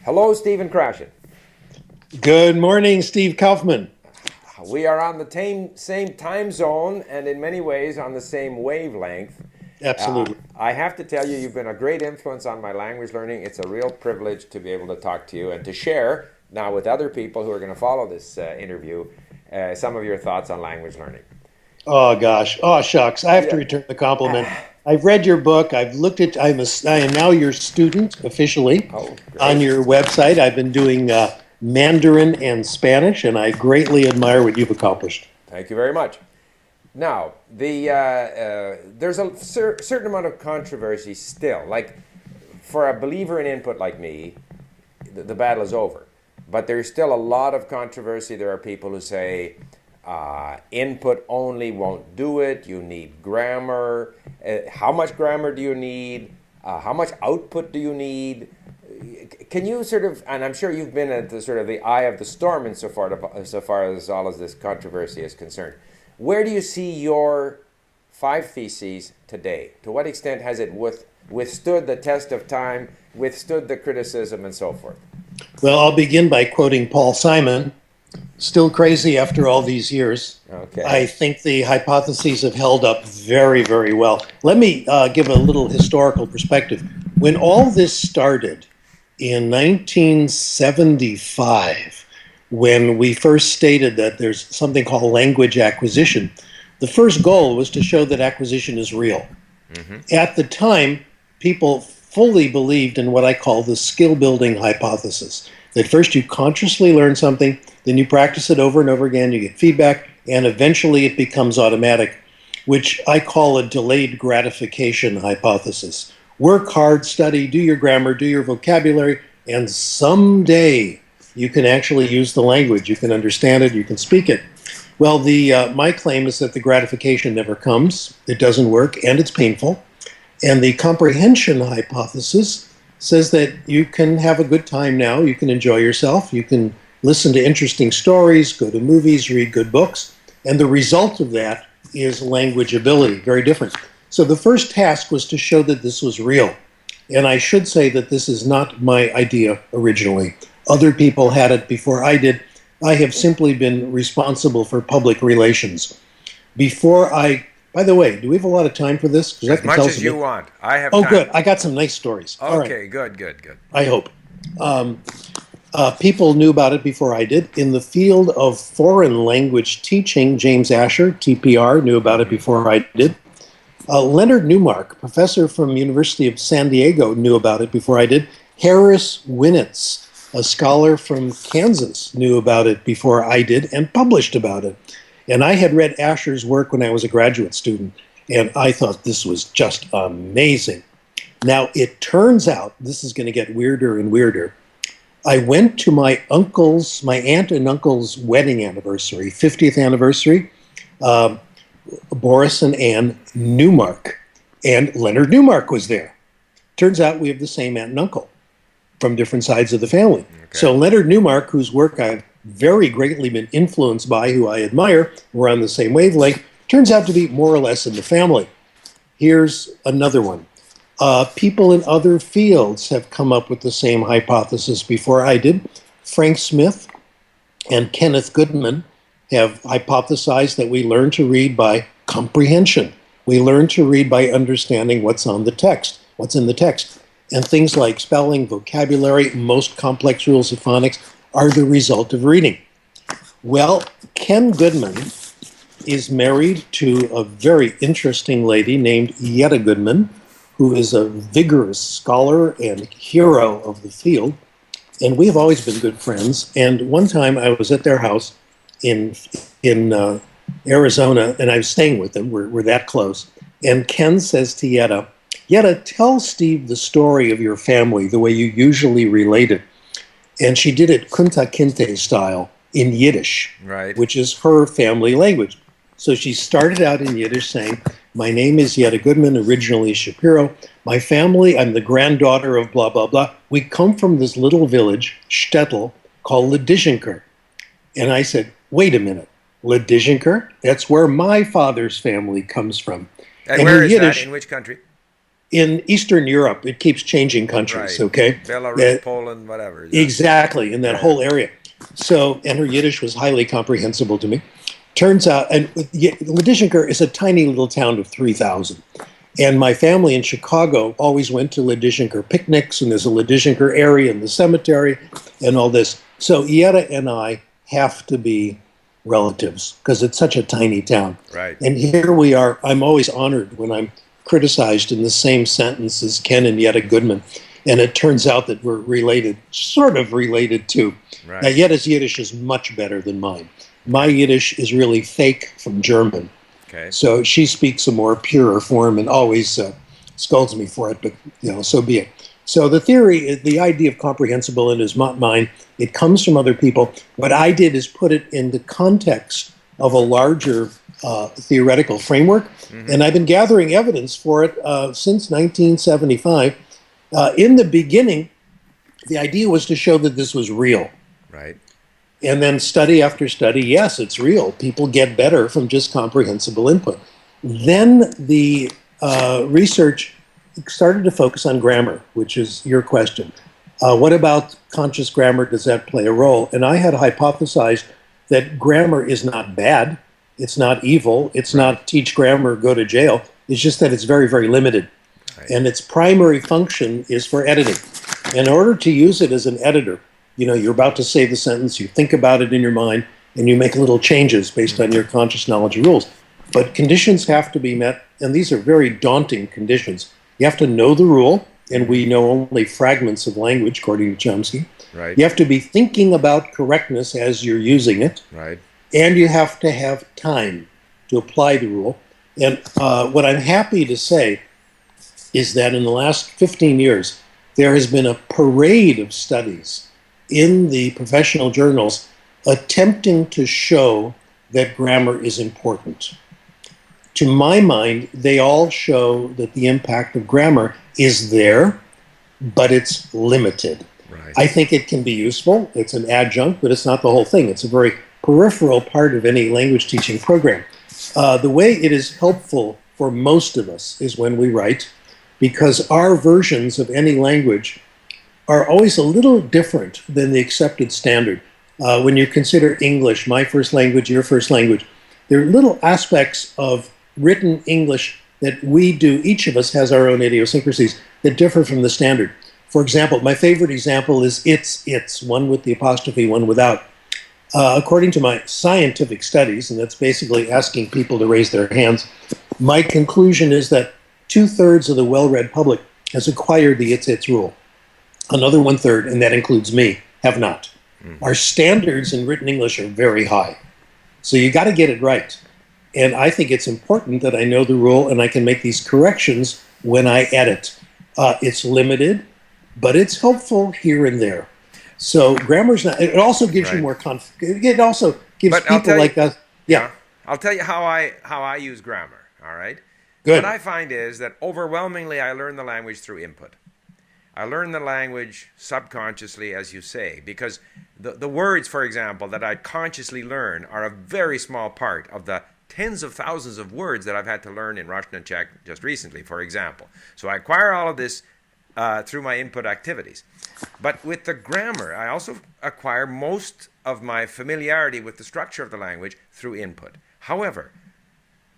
Hello, Stephen Krashen. Good morning, Steve Kaufmann. We are on the same time zone and in many ways on the same wavelength. Absolutely. I have to tell you, you've been a great influence on my language learning. It's a real privilege to be able to talk to you and to share now with other people who are going to follow this interview some of your thoughts on language learning. Oh gosh. Oh shucks. I have to Yeah. return the compliment. I've read your book. I've looked at. I am now your student officially Oh, on great. your website. I've been doing Mandarin and Spanish, and I greatly admire what you've accomplished. Thank you very much. Now, there's a certain amount of controversy still. Like, for a believer in input like me, the battle is over. But there's still a lot of controversy. There are people who say input only won't do it. You need grammar. How much grammar do you need? How much output do you need? Can you sort of, and I'm sure you've been at the sort of the eye of the storm insofar as all of this controversy is concerned. Where do you see your 5 theses today? To what extent has it withstood the test of time, withstood the criticism, and so forth? Well, I'll begin by quoting Paul Simon. Still crazy after all these years. Okay. I think the hypotheses have held up very, very well. Let me give a little historical perspective. When all this started in 1975, when we first stated that there's something called language acquisition, the first goal was to show that acquisition is real. Mm-hmm. At the time, people fully believed in what I call the skill building hypothesis. That first you consciously learn something, then you practice it over and over again, you get feedback, and eventually it becomes automatic, which I call a delayed gratification hypothesis. Work hard, study, do your grammar, do your vocabulary, and someday you can actually use the language. You can understand it, you can speak it. Well, my claim is that the gratification never comes, it doesn't work, and it's painful. And the comprehension hypothesis says that you can have a good time now, you can enjoy yourself, you can listen to interesting stories, go to movies, read good books, and the result of that is language ability, very different. So the first task was to show that this was real. And I should say that this is not my idea originally. Other people had it before I did. I have simply been responsible for public relations. By the way, do we have a lot of time for this? As much as you want. I have time. Oh, good. I got some nice stories. Okay, all right. Good. I hope. People knew about it before I did. In the field of foreign language teaching, James Asher, TPR, knew about it before I did. Leonard Newmark, professor from University of San Diego, knew about it before I did. Harris Winitz, a scholar from Kansas, knew about it before I did and published about it. And I had read Asher's work when I was a graduate student, and I thought this was just amazing. Now, it turns out, this is going to get weirder and weirder, I went to my aunt and uncle's wedding anniversary, 50th anniversary, Boris and Ann Newmark, and Leonard Newmark was there. Turns out we have the same aunt and uncle from different sides of the family. Okay. So Leonard Newmark, whose work I've very greatly been influenced by, who I admire, we're on the same wavelength, turns out to be more or less in the family. Here's another one. People in other fields have come up with the same hypothesis before I did. Frank Smith and Kenneth Goodman have hypothesized that we learn to read by comprehension. We learn to read by understanding what's on the text, what's in the text. And things like spelling, vocabulary, most complex rules of phonics are the result of reading. Well, Ken Goodman is married to a very interesting lady named Yetta Goodman, who is a vigorous scholar and hero of the field. And we have always been good friends. And one time I was at their house in Arizona, and I was staying with them. We're that close. And Ken says to Yetta, Yetta, tell Steve the story of your family the way you usually relate it. And she did it Kunta Kinte style in Yiddish, right, which is her family language. So she started out in Yiddish saying, my name is Yetta Goodman, originally Shapiro. My family, I'm the granddaughter of blah, blah, blah. We come from this little village, shtetl, called Ledizhenker. And I said, wait a minute, Ledizhenker? That's where my father's family comes from. And where is Yiddish, that? In which country? in Eastern Europe, it keeps changing countries, Right. okay? Belarus, Poland, whatever. Yeah. Exactly, in that whole area. So, and her Yiddish was highly comprehensible to me. Turns out, and Ledishenker is a tiny little town of 3,000. And my family in Chicago always went to Ledishenker picnics, and there's a Ledishenker area in the cemetery and all this. So Yetta and I have to be relatives because it's such a tiny town. Right. And here we are. I'm always honored when I'm criticized in the same sentence as Ken and Yetta Goodman. And it turns out that we're related, sort of related too. Right. Now, Yetta's Yiddish is much better than mine. My Yiddish is really fake from German. Okay. So she speaks a more purer form and always scolds me for it, but so be it. So the theory, the idea of comprehensible is not mine. It comes from other people. What I did is put it in the context of a larger theoretical framework, and I've been gathering evidence for it since 1975. In the beginning, the idea was to show that this was real. Right. And then study after study, yes, it's real. People get better from just comprehensible input. Then the research started to focus on grammar, which is your question. What about conscious grammar? Does that play a role? And I had hypothesized that grammar is not bad. It's not evil. It's not teach grammar, go to jail. It's just that it's very, very limited. Right. And its primary function is for editing. In order to use it as an editor, you're about to say the sentence, you think about it in your mind, and you make little changes based on your conscious knowledge of rules. But conditions have to be met, and these are very daunting conditions. You have to know the rule, and we know only fragments of language, according to Chomsky. Right. You have to be thinking about correctness as you're using it. Right. And you have to have time to apply the rule. And what I'm happy to say is that in the last 15 years, there has been a parade of studies in the professional journals attempting to show that grammar is important. To my mind, they all show that the impact of grammar is there, but it's limited. Right. I think it can be useful. It's an adjunct, but it's not the whole thing. It's a very peripheral part of any language teaching program. The way it is helpful for most of us is when we write, because our versions of any language are always a little different than the accepted standard. When you consider English, my first language, your first language, there are little aspects of written English that we do, each of us has our own idiosyncrasies that differ from the standard. For example, my favorite example is it's, one with the apostrophe, one without. According to my scientific studies, and that's basically asking people to raise their hands, my conclusion is that 2/3 of the well-read public has acquired the it's rule. Another 1/3, and that includes me, have not. Our standards in written English are very high. So you got to get it right. And I think it's important that I know the rule and I can make these corrections when I edit. It's limited, but it's helpful here and there. So grammar's not, it also gives you more it also gives people like us. Yeah. I'll tell you how I use grammar, all right? Good. What I find is that overwhelmingly I learn the language through input. I learn the language subconsciously, as you say, because the words, for example, that I consciously learn are a very small part of the tens of thousands of words that I've had to learn in Russian and Czech just recently, for example. So I acquire all of this through my input activities. But with the grammar, I also acquire most of my familiarity with the structure of the language through input. However,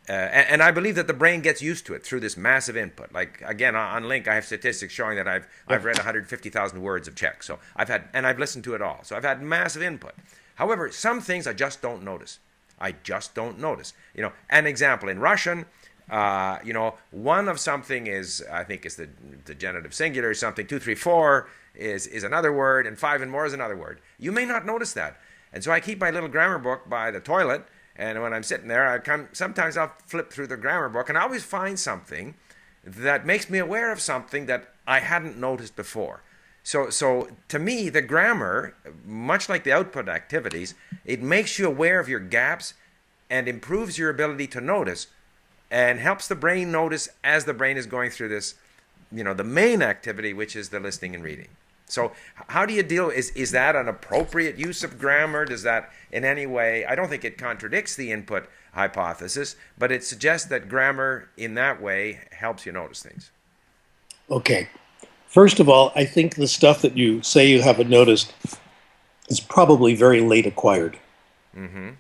and I believe that the brain gets used to it through this massive input. Like, again, on LingQ, I have statistics showing that I've read 150,000 words of Czech. So I've listened to it all. So I've had massive input. However, some things I just don't notice. I just don't notice. An example, in Russian, one of something is, I think it's the genitive singular or something. 2, 3, 4 is another word, and 5 and more is another word. You may not notice that. And so I keep my little grammar book by the toilet, and when I'm sitting there, sometimes I'll flip through the grammar book, and I always find something that makes me aware of something that I hadn't noticed before. So to me, the grammar, much like the output activities, it makes you aware of your gaps and improves your ability to notice and helps the brain notice as the brain is going through this, the main activity, which is the listening and reading. So how do you deal? Is that an appropriate use of grammar? Does that in any way, I don't think it contradicts the input hypothesis, but it suggests that grammar in that way helps you notice things. Okay. First of all, I think the stuff that you say you haven't noticed is probably very late acquired. Mm-hmm.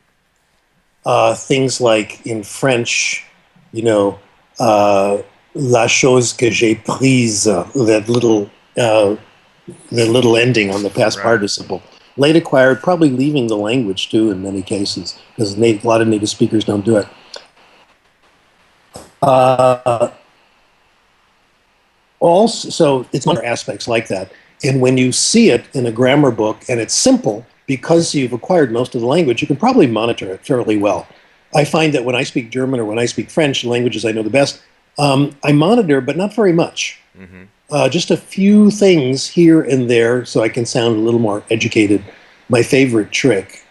Things like in French, you know, la chose que j'ai prise, that little ending on the past Right. participle. Late acquired, probably leaving the language too in many cases, because a lot of native speakers don't do it. Also, so it's other aspects like that. And when you see it in a grammar book and it's simple, because you've acquired most of the language, you can probably monitor it fairly well. I find that when I speak German or when I speak French, languages I know the best, I monitor, but not very much. Mm-hmm. Just a few things here and there so I can sound a little more educated. My favorite trick,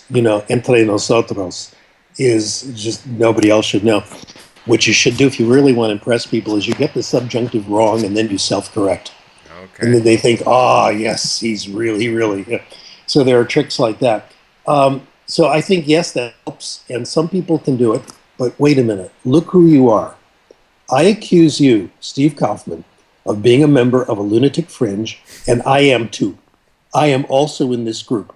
entre nosotros, is just nobody else should know. What you should do if you really want to impress people is you get the subjunctive wrong and then you self-correct. Okay. And then they think, oh, yes, he's really. Yeah. So there are tricks like that. So I think, yes, that helps. And some people can do it. But wait a minute. Look who you are. I accuse you, Steve Kaufmann, of being a member of a lunatic fringe, and I am too. I am also in this group.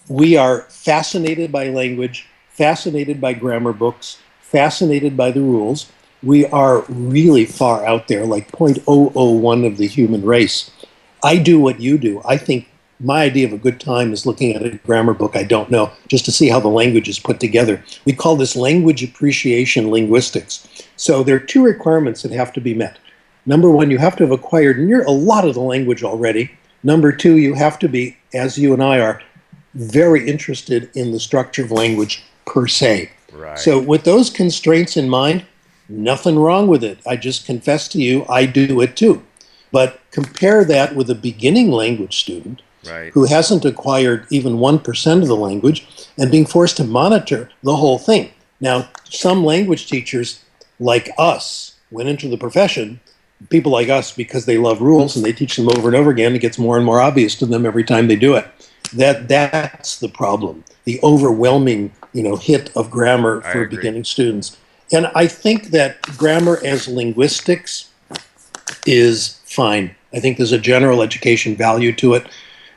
We are fascinated by language, fascinated by grammar books, fascinated by the rules. We are really far out there, like 0.001 of the human race. I do what you do. I think my idea of a good time is looking at a grammar book I don't know, just to see how the language is put together. We call this language appreciation linguistics. So there are two requirements that have to be met. Number one, you have to have acquired a lot of the language already. Number two, you have to be, as you and I are, very interested in the structure of language per se. Right. So with those constraints in mind, nothing wrong with it. I just confess to you, I do it too. But compare that with a beginning language student who hasn't acquired even 1% of the language and being forced to monitor the whole thing. Now, some language teachers like us went into the profession, people like us, because they love rules and they teach them over and over again. It gets more and more obvious to them every time they do it. That's the problem, the overwhelming hit of grammar for beginning students. And I think that grammar as linguistics is fine. I think there's a general education value to it.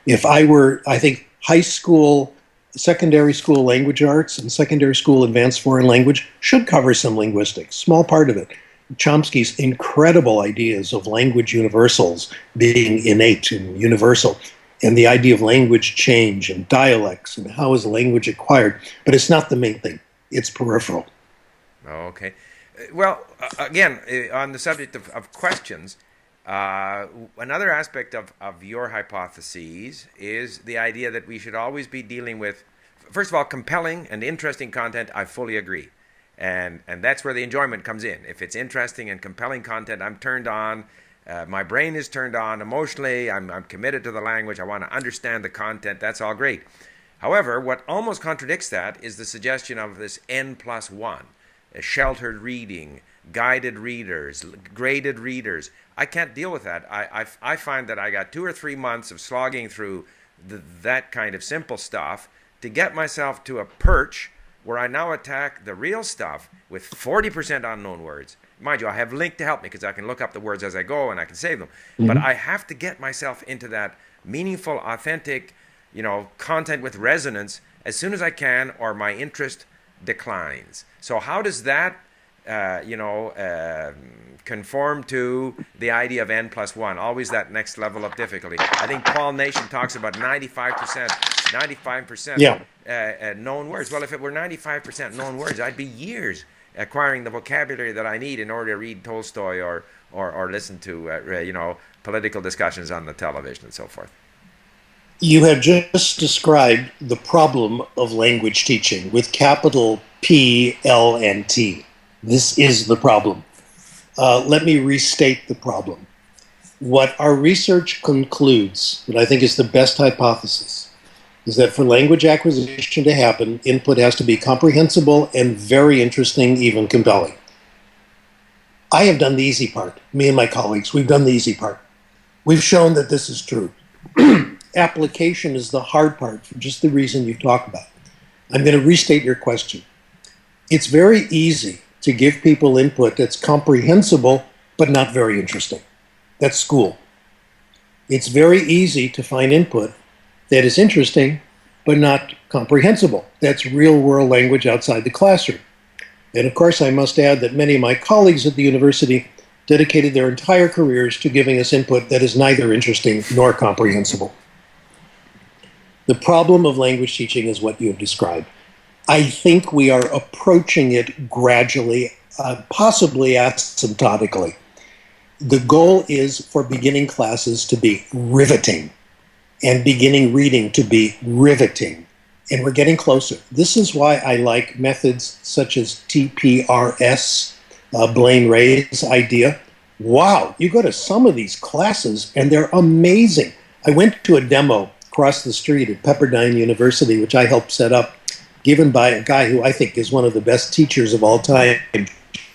I think high school, secondary school language arts and secondary school advanced foreign language should cover some linguistics, small part of it. Chomsky's incredible ideas of language universals being innate and universal, and the idea of language change and dialects and how is language acquired. But it's not the main thing. It's peripheral. Okay. Well, again, on the subject of questions, another aspect of your hypotheses is the idea that we should always be dealing with, first of all, compelling and interesting content. I fully agree. And that's where the enjoyment comes in. If it's interesting and compelling content, I'm turned on. My brain is turned on emotionally. I'm committed to the language. I want to understand the content. That's all great. However, what almost contradicts that is the suggestion of this N+1, sheltered reading, guided readers, graded readers. I can't deal with that. I find that I got 2 or 3 months of slogging through that kind of simple stuff to get myself to a perch where I now attack the real stuff with 40% unknown words. Mind you, I have LingQ to help me because I can look up the words as I go and I can save them. Mm-hmm. But I have to get myself into that meaningful, authentic, content with resonance as soon as I can, or my interest declines. So how does that, conform to the idea of N+1, always that next level of difficulty? I think Paul Nation talks about 95% known words. Well, if it were 95% known words, I'd be years acquiring the vocabulary that I need in order to read Tolstoy or listen to political discussions on the television and so forth. You have just described the problem of language teaching with capital P, L, and T. This is the problem. Let me restate the problem. What our research concludes, what I think is the best hypothesis, is that for language acquisition to happen, input has to be comprehensible and very interesting, even compelling. I have done the easy part. Me and my colleagues, we've done the easy part. We've shown that this is true. Application is the hard part for just the reason you talk about. I'm going to restate your question. It's very easy to give people input that's comprehensible, but not very interesting. That's school. It's very easy to find input that is interesting but not comprehensible. That's real-world language outside the classroom. And of course, I must add that many of my colleagues at the university dedicated their entire careers to giving us input that is neither interesting nor comprehensible. The problem of language teaching is what you have described. I think we are approaching it gradually, possibly asymptotically. The goal is for beginning classes to be riveting and beginning reading to be riveting. And we're getting closer. This is why I like methods such as TPRS, Blaine Ray's idea. Wow, you go to some of these classes and they're amazing. I went to a demo across the street at Pepperdine University, which I helped set up, given by a guy who I think is one of the best teachers of all time,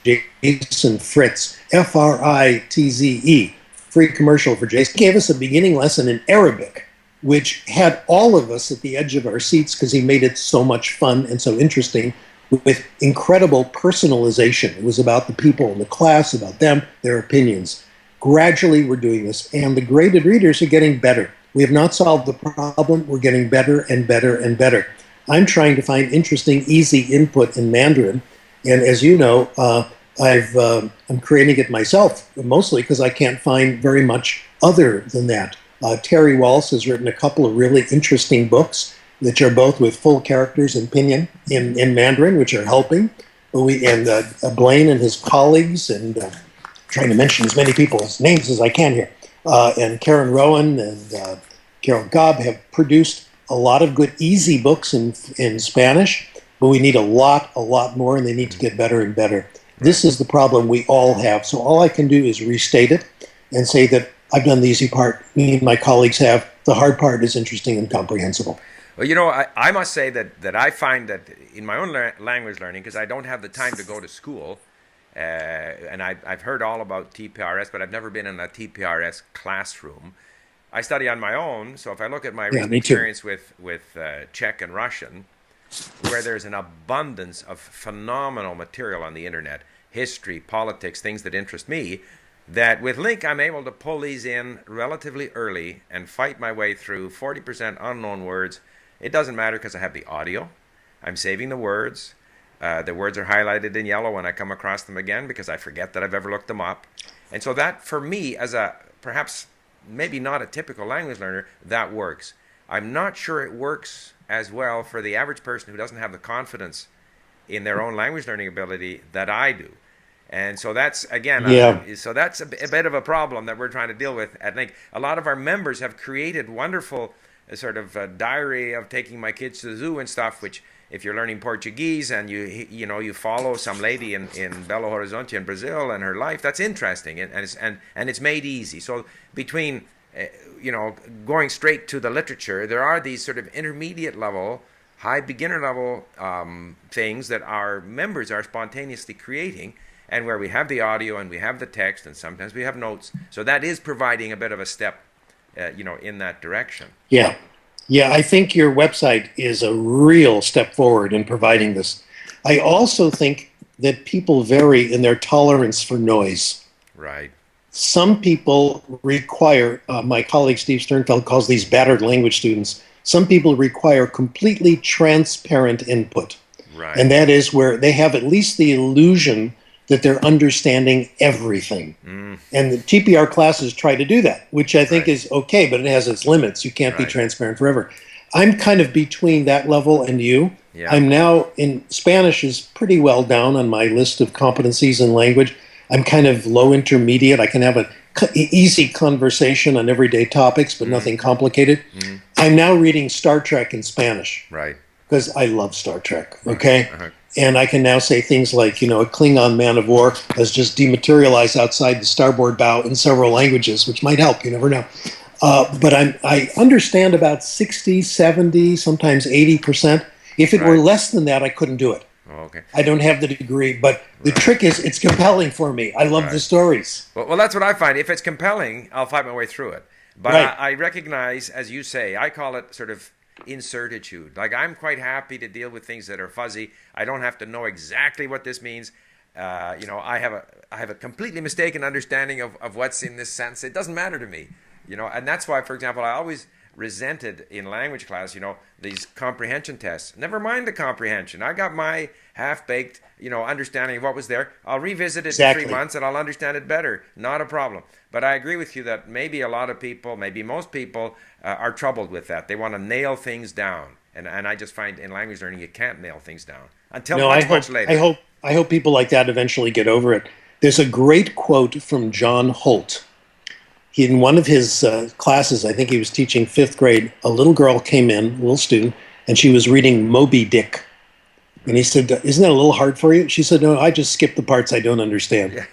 Jason Fritz, Fritze, free commercial for Jason. He gave us a beginning lesson in Arabic, which had all of us at the edge of our seats because he made it so much fun and so interesting with incredible personalization. It was about the people in the class, about them, their opinions. Gradually, we're doing this, and the graded readers are getting better. We have not solved the problem. We're getting better and better and better. I'm trying to find interesting, easy input in Mandarin, and as you know, I'm creating it myself, mostly because I can't find very much other than that. Terry Walsh has written a couple of really interesting books, which are both with full characters and pinyin in Mandarin, which are helping. Blaine and his colleagues, and trying to mention as many people's names as I can here, and Karen Rowan and Carol Gobb have produced a lot of good, easy books in Spanish, but we need a lot more, and they need to get better and better. This is the problem we all have. So all I can do is restate it and say that I've done the easy part. Me and my colleagues have. The hard part is interesting and comprehensible. Well, you know, I must say that I find that in my own language learning, because I don't have the time to go to school, and I've heard all about TPRS, but I've never been in a TPRS classroom. I study on my own, so if I look at my recent experience with Czech and Russian, where there's an abundance of phenomenal material on the internet, history, politics, things that interest me, that with LingQ I'm able to pull these in relatively early and fight my way through 40% unknown words. It doesn't matter because I have the audio. I'm saving the words. The words are highlighted in yellow when I come across them again because I forget that I've ever looked them up. And so that, for me, as a perhaps maybe not a typical language learner, that works. I'm not sure it works as well for the average person who doesn't have the confidence in their own language learning ability that I do. And so that's, again, so that's a bit of a problem that we're trying to deal with at LingQ. A lot of our members have created wonderful sort of diary of taking my kids to the zoo and stuff, which if you're learning Portuguese and you follow some lady in Belo Horizonte in Brazil and her life, that's interesting, and it's made easy. So between going straight to the literature, there are these sort of intermediate level, high beginner level things that our members are spontaneously creating, and where we have the audio and we have the text and sometimes we have notes. So that is providing a bit of a step, in that direction. Yeah, I think your website is a real step forward in providing this. I also think that people vary in their tolerance for noise. Right. Some people require, my colleague Steve Sternfeld calls these battered language students, some people require completely transparent input. Right. And that is where they have at least the illusion that they're understanding everything. And the TPR classes try to do that, which I think is okay, but it has its limits. You can't be transparent forever. I'm kind of between that level and you. Yeah. I'm now in Spanish is pretty well down on my list of competencies in language. I'm kind of low intermediate. I can have an easy conversation on everyday topics, but nothing complicated. I'm now reading Star Trek in Spanish. Right. Because I love Star Trek, okay? And I can now say things like, a Klingon man of war has just dematerialized outside the starboard bow in several languages, which might help, you never know. But I understand about 60, 70, sometimes 80%. If it were less than that, I couldn't do it. Oh, okay. I don't have the degree, but the trick is it's compelling for me. I love the stories. Well, that's what I find. If it's compelling, I'll fight my way through it. But I recognize, as you say, I call it sort of incertitude. Like, I'm quite happy to deal with things that are fuzzy. I don't have to know exactly what this means. I have a completely mistaken understanding of what's in this sentence. It doesn't matter to me, and that's why, for example, I always resented in language class, these comprehension tests. Never mind the comprehension. I got my half-baked, understanding of what was there. I'll revisit it in 3 months and I'll understand it better. Not a problem. But I agree with you that maybe a lot of people, maybe most people, are troubled with that. They want to nail things down. And I just find in language learning you can't nail things down until much later. I hope people like that eventually get over it. There's a great quote from John Holt. In one of his classes, I think he was teaching 5th grade, a little girl came in, a little student, and she was reading Moby Dick. And he said, "Isn't that a little hard for you?" She said, "No, I just skip the parts I don't understand,"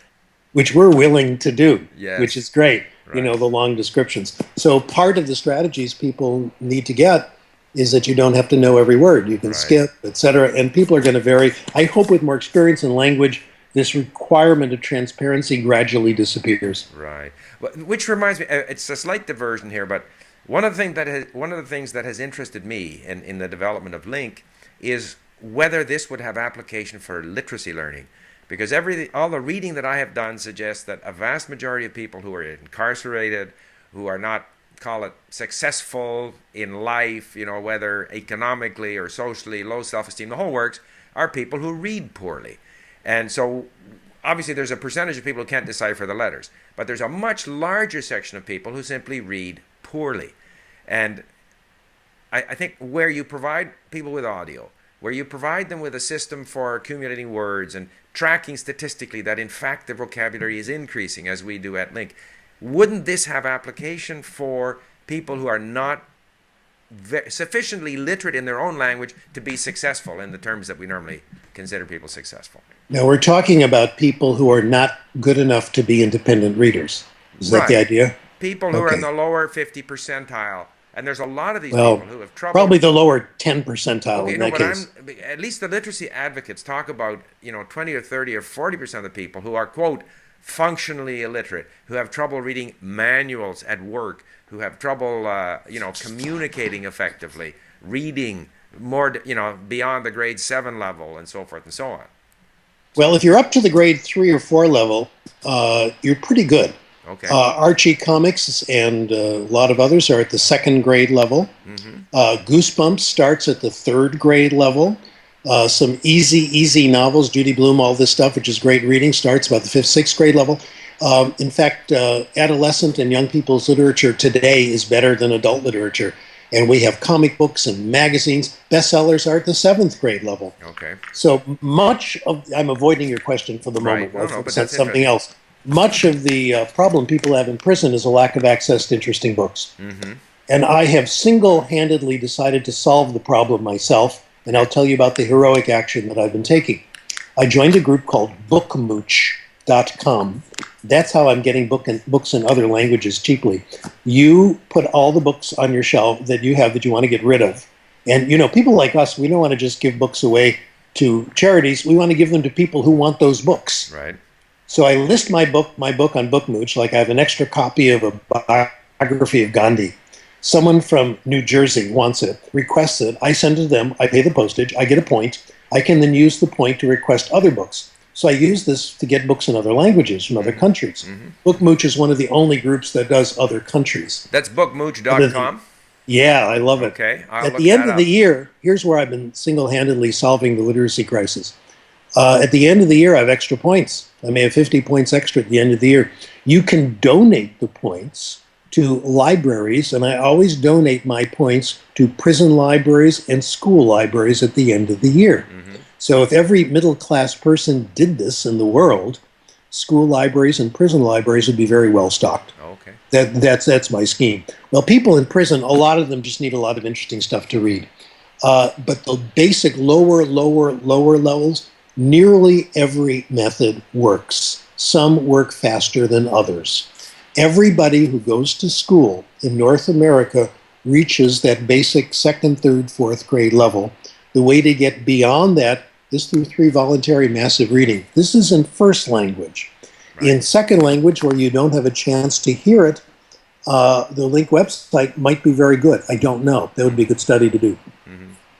which we're willing to do, which is great, the long descriptions. So part of the strategies people need to get is that you don't have to know every word. You can skip, etc. And people are going to vary. I hope with more experience in language, this requirement of transparency gradually disappears. Right. Which reminds me, it's a slight diversion here, but one of the things that has interested me in the development of LingQ is whether this would have application for literacy learning. Because all the reading that I have done suggests that a vast majority of people who are incarcerated, who are not, call it, successful in life, whether economically or socially, low self-esteem, the whole works, are people who read poorly. And so obviously there's a percentage of people who can't decipher the letters, but there's a much larger section of people who simply read poorly. And I think where you provide people with audio, where you provide them with a system for accumulating words and tracking statistically that in fact their vocabulary is increasing as we do at LingQ, wouldn't this have application for people who are not sufficiently literate in their own language to be successful in the terms that we normally consider people successful? Now, we're talking about people who are not good enough to be independent readers. Is that the idea? People who are in the lower 50 percentile. And there's a lot of these people who have trouble. Probably the lower 10 percentile in that case. At least the literacy advocates talk about 20 or 30 or 40% of the people who are, quote, functionally illiterate, who have trouble reading manuals at work, who have trouble, communicating effectively, reading more, beyond the grade 7 level, and so forth and so on. Well, if you're up to the grade 3 or 4 level, you're pretty good. Okay. Archie Comics and a lot of others are at the 2nd grade level. Goosebumps starts at the 3rd grade level. Some easy novels, Judy Blume, all this stuff, which is great reading, starts about the 5th, 6th grade level. In fact, adolescent and young people's literature today is better than adult literature. And we have comic books and magazines. Bestsellers are at the 7th grade level. Okay. So much of, I'm avoiding your question for the moment. No, but that's something else. Much of the problem people have in prison is a lack of access to interesting books. And I have single-handedly decided to solve the problem myself, and I'll tell you about the heroic action that I've been taking. I joined a group called bookmooch.com. That's how I'm getting books in other languages cheaply. You put all the books on your shelf that you have that you want to get rid of. And, people like us, we don't want to just give books away to charities. We want to give them to people who want those books. Right. So I list my book on Bookmooch, like I have an extra copy of a biography of Gandhi. Someone from New Jersey wants it, requests it, I send it to them, I pay the postage, I get a point. I can then use the point to request other books. So I use this to get books in other languages from other countries. Bookmooch is one of the only groups that does other countries. That's bookmooch.com? Yeah, I love it. Okay, At the end of the year, here's where I've been single-handedly solving the literacy crisis. At the end of the year, I have extra points. I may have 50 points extra at the end of the year. You can donate the points to libraries, and I always donate my points to prison libraries and school libraries at the end of the year. So if every middle-class person did this in the world, school libraries and prison libraries would be very well stocked. Okay. That's my scheme. Well, people in prison, a lot of them just need a lot of interesting stuff to read. But the basic lower levels, nearly every method works. Some work faster than others. Everybody who goes to school in North America reaches that basic 2nd, 3rd, 4th grade level. The way to get beyond that is through 3 voluntary massive reading. This is in first language. Right. In second language, where you don't have a chance to hear it, the LingQ website might be very good. I don't know. That would be a good study to do.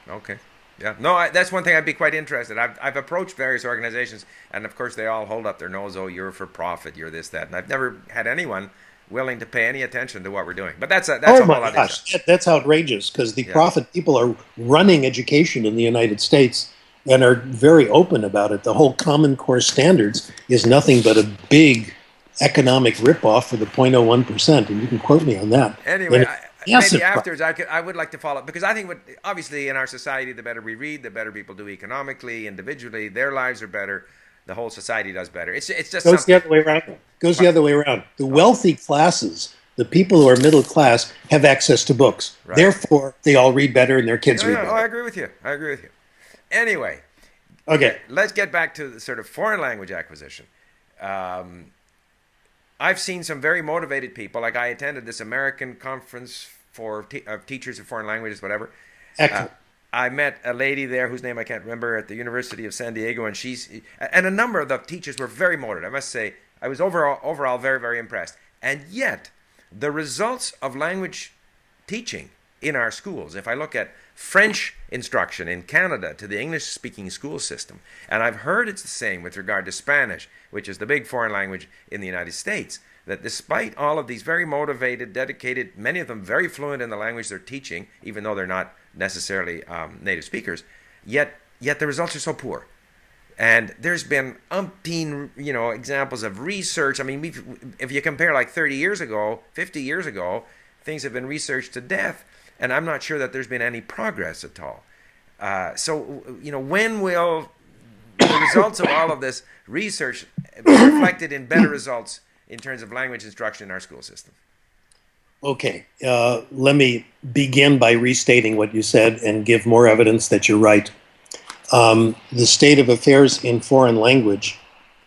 Okay. Yeah. No, that's one thing I'd be quite interested. I've approached various organizations, and of course they all hold up their nose. Oh, you're for profit. You're this, that, and I've never had anyone willing to pay any attention to what we're doing. But that's a Oh whole my other gosh, show. that's outrageous because the Yeah. profit people are running education in the United States and are very open about it. The whole Common Core standards is nothing but a big economic ripoff for the 0.01%, and you can quote me on that. Anyway, Massive maybe afterwards I would like to follow up because I think obviously in our society the better we read, the better people do economically, individually, their lives are better, the whole society does better. It's just goes the something. other way around. Goes the other way around. The wealthy classes, the people who are middle class, have access to books. Right. Therefore, they all read better and their kids read better. Oh, I agree with you. Anyway, Okay. let's get back to the sort of foreign language acquisition. I've seen some very motivated people. Like I attended this American conference for teachers of foreign languages, whatever. Excellent. I met a lady there whose name I can't remember at the University of San Diego, and a number of the teachers were very motivated. I must say, I was overall very, very impressed. And yet, the results of language teaching in our schools, if I look at French instruction in Canada to the English-speaking school system, and I've heard it's the same with regard to Spanish, which is the big foreign language in the United States, that despite all of these very motivated, dedicated, many of them very fluent in the language they're teaching, even though they're not necessarily native speakers, yet the results are so poor. And there's been umpteen, examples of research. I mean, if you compare like 30 years ago, 50 years ago, things have been researched to death, and I'm not sure that there's been any progress at all. So, when will the results of all of this research be reflected in better results in terms of language instruction in our school system? Okay, let me begin by restating what you said and give more evidence that you're right. The state of affairs in foreign language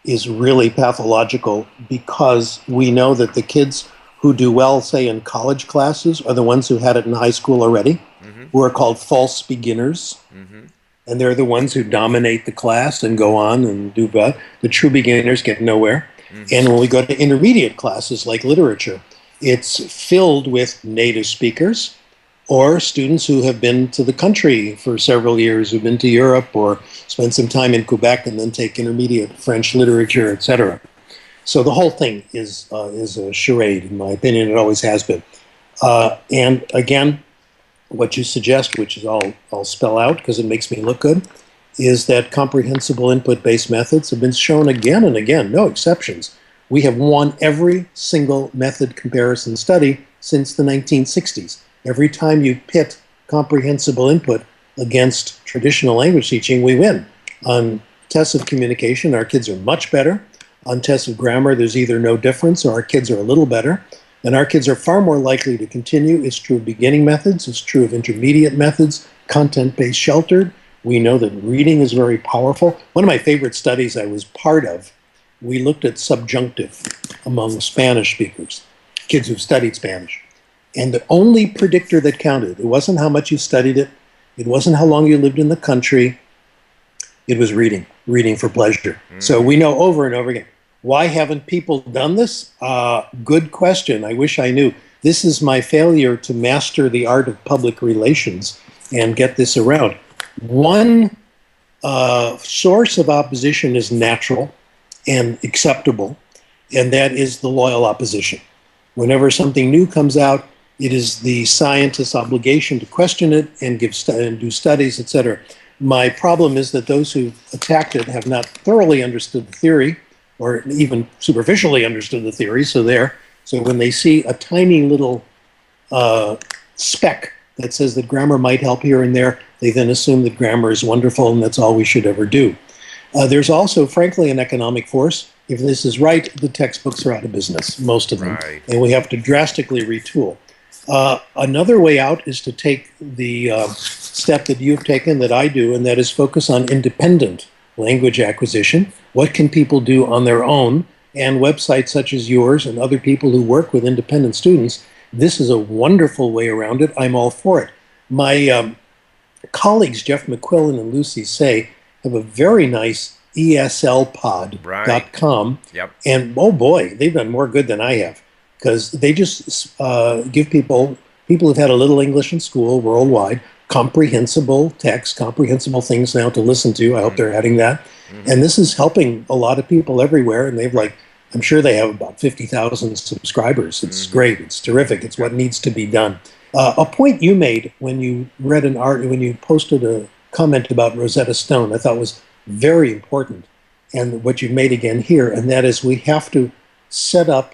is really pathological because we know that the kids who do well, say, in college classes are the ones who had it in high school already, who are called false beginners. And they're the ones who dominate the class and go on and do well. The true beginners get nowhere. And when we go to intermediate classes like literature, it's filled with native speakers or students who have been to the country for several years, who've been to Europe or spent some time in Quebec and then take intermediate French literature, etc. So the whole thing is a charade, in my opinion. It always has been. And again, what you suggest, which is I'll spell out because it makes me look good, is that comprehensible input-based methods have been shown again and again, no exceptions. We have won every single method comparison study since the 1960s. Every time you pit comprehensible input against traditional language teaching, we win. On tests of communication, our kids are much better. On tests of grammar, there's either no difference or our kids are a little better. And our kids are far more likely to continue. It's true of beginning methods. It's true of intermediate methods, content-based sheltered. We know that reading is very powerful. One of my favorite studies I was part of, we looked at subjunctive among Spanish speakers, kids who've studied Spanish. And the only predictor that counted, it wasn't how much you studied it, it wasn't how long you lived in the country, it was reading for pleasure. So we know over and over again. Why haven't people done this? Good question. I wish I knew. This is my failure to master the art of public relations and get this around. One source of opposition is natural and acceptable, and that is the loyal opposition. Whenever something new comes out, it is the scientist's obligation to question it and do studies, etc. My problem is that those who attacked it have not thoroughly understood the theory, or even superficially understood the theory. So when they see a tiny little speck that says that grammar might help here and there, they then assume that grammar is wonderful and that's all we should ever do. There's also, frankly, an economic force. If this is right, the textbooks are out of business, most of them, Right. and we have to drastically retool. Another way out is to take the step that you've taken, that I do, and that is focus on independent language acquisition. What can people do on their own? And websites such as yours and other people who work with independent students, this is a wonderful way around it. I'm all for it. My colleagues, Jeff McQuillan and Lucy Say, have a very nice eslpod.com. Yep. And oh boy, they've done more good than I have, because they just give people who've had a little English in school worldwide, comprehensible text, comprehensible things now to listen to. I hope they're adding that. And this is helping a lot of people everywhere. And they've I'm sure they have about 50,000 subscribers. It's great. It's terrific. It's what needs to be done. A point you made when you read an when you posted a comment about Rosetta Stone, I thought was very important. And what you've made again here, and that is we have to set up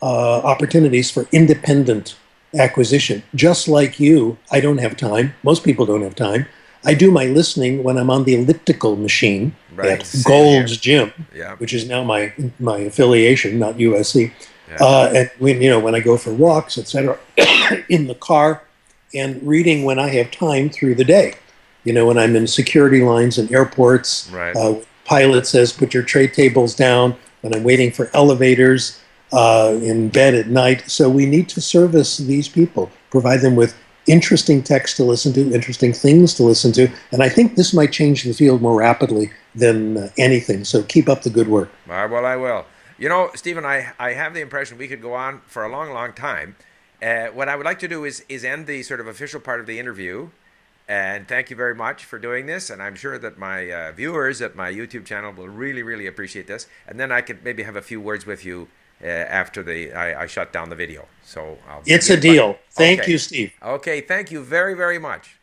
opportunities for independent acquisition. Just like you, I don't have time. Most people don't have time. I do my listening when I'm on the elliptical machine at Gold's Gym, which is now my affiliation, not USC. And when I go for walks, etc., in the car, and reading when I have time through the day. When I'm in security lines in airports, pilot says put your tray tables down. When I'm waiting for elevators, in bed at night. So we need to service these people, provide them with interesting text to listen to, interesting things to listen to. And I think this might change the field more rapidly than anything. So keep up the good work. Well, I will. Stephen, I have the impression we could go on for a long, long time. What I would like to do is end the sort of official part of the interview. And thank you very much for doing this. And I'm sure that my viewers at my YouTube channel will really, really appreciate this. And then I could maybe have a few words with you after I shut down the video. So it's a deal. Thank you, Steve. Okay, thank you very, very much.